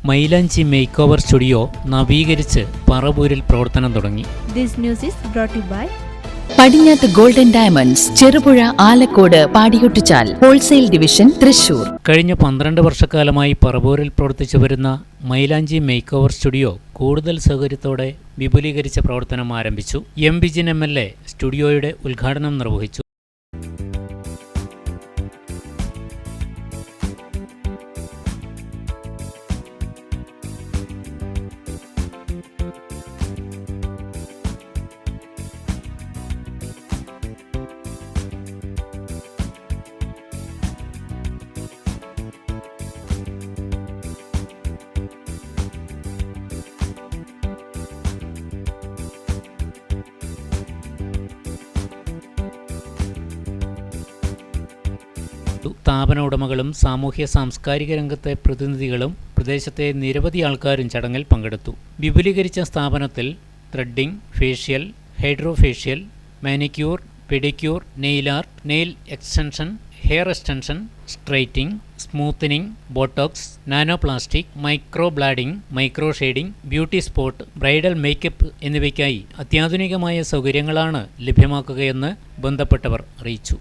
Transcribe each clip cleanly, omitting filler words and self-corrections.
മൈലാഞ്ചി make over studio നവീകരിച്ച് പറവൂരിൽ പ്രവർത്തനം തുടങ്ങി. This news is brought you by Padinjath golden diamonds, Cherupuzha, Alakode, പാടിയൊട്ടിച്ചാൽ ഹോൾസെയിൽ ഡിവിഷൻ, തൃശൂർ. കഴിഞ്ഞ 12 വർഷക്കാലമായി പറവൂരിൽ പ്രവർത്തിച്ചു വരുന്ന മൈലാഞ്ചി മേക്ക് ഓവർ സ്റ്റുഡിയോ കൂടുതൽ സൗകര്യത്തോടെ വിപുലീകരിച്ച പ്രവർത്തനം ആരംഭിച്ചു. എം വിജിൻ MLA സ്റ്റുഡിയോയുടെ ഉദ്ഘാടനം നിർവഹിച്ചു. സ്ഥാപന ഉടമകളും സാമൂഹ്യ സാംസ്കാരിക രംഗത്തെ പ്രതിനിധികളും പ്രദേശത്തെ നിരവധി ആൾക്കാരും ചടങ്ങിൽ പങ്കെടുത്തു. വിപുലീകരിച്ച സ്ഥാപനത്തിൽ threading, facial, hydrofacial, manicure, pedicure, nail art, nail extension, hair extension, straightening, smoothening, botox, nanoplastic, micro blading, micro shading, beauty spot, bridal makeup എന്നിവയ്ക്കായി അത്യാധുനികമായ സൗകര്യങ്ങളാണ് ലഭ്യമാക്കുകയെന്ന് ബന്ധപ്പെട്ടവർ അറിയിച്ചു.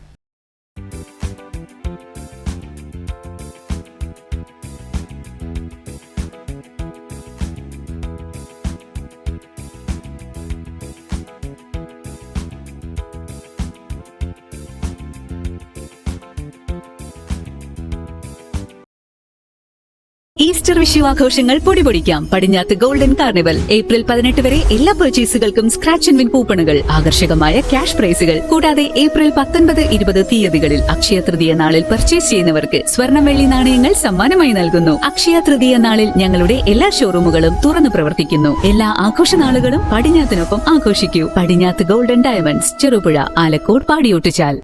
ഈസ്റ്റർ വിഷു ആഘോഷങ്ങൾ പൊടിപൊടിക്കാം. Padinjath golden carnival. ഏപ്രിൽ 18 വരെ എല്ലാ പർച്ചേസുകൾക്കും സ്ക്രാച്ച് ആൻഡ് വിൻ കൂപ്പണുകൾ, ആകർഷകമായ ക്യാഷ് പ്രൈസുകൾ. കൂടാതെ ഏപ്രിൽ 19, 20 തീയതികളിൽ അക്ഷയ തൃതീയ നാളിൽ പർച്ചേസ് ചെയ്യുന്നവർക്ക് സ്വർണ്ണം, വെള്ളി നാണയങ്ങൾ സമ്മാനമായി നൽകുന്നു. അക്ഷയ തൃതീയ നാളിൽ ഞങ്ങളുടെ എല്ലാ ഷോറൂമുകളും തുറന്നു പ്രവർത്തിക്കുന്നു. എല്ലാ ആഘോഷനാളുകളും പടിഞ്ഞാത്തിനൊപ്പം ആഘോഷിക്കൂ. പടിഞ്ഞാത്ത് ഗോൾഡൻ ഡയമണ്ട്സ്, ചെറുപുഴ, ആലക്കോട്, പാടിയൊട്ടിച്ചാൽ.